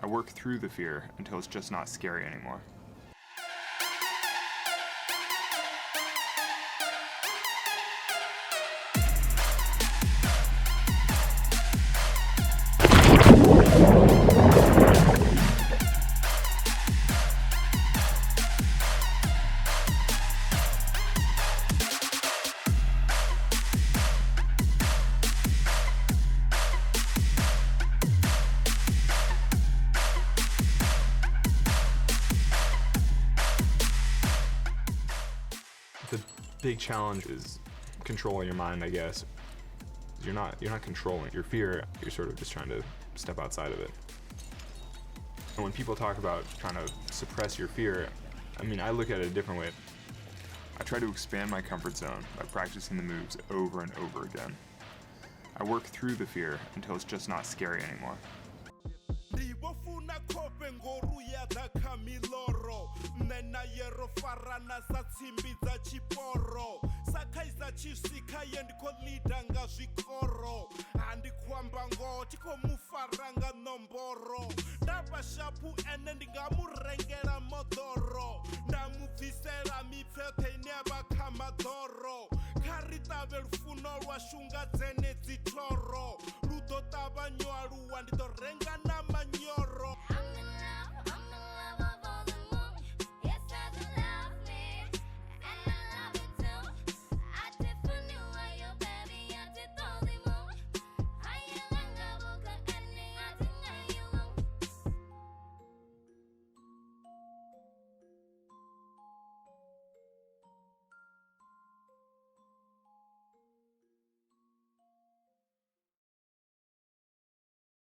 I work through the fear until it's just not scary anymore. The big challenge is controlling your mind, I guess. You're not controlling your fear, you're sort of just trying to step outside of it. And when people talk about trying to suppress your fear, I mean, I look at it a different way. I try to expand my comfort zone by practicing the moves over and over again. I work through the fear until it's just not scary anymore.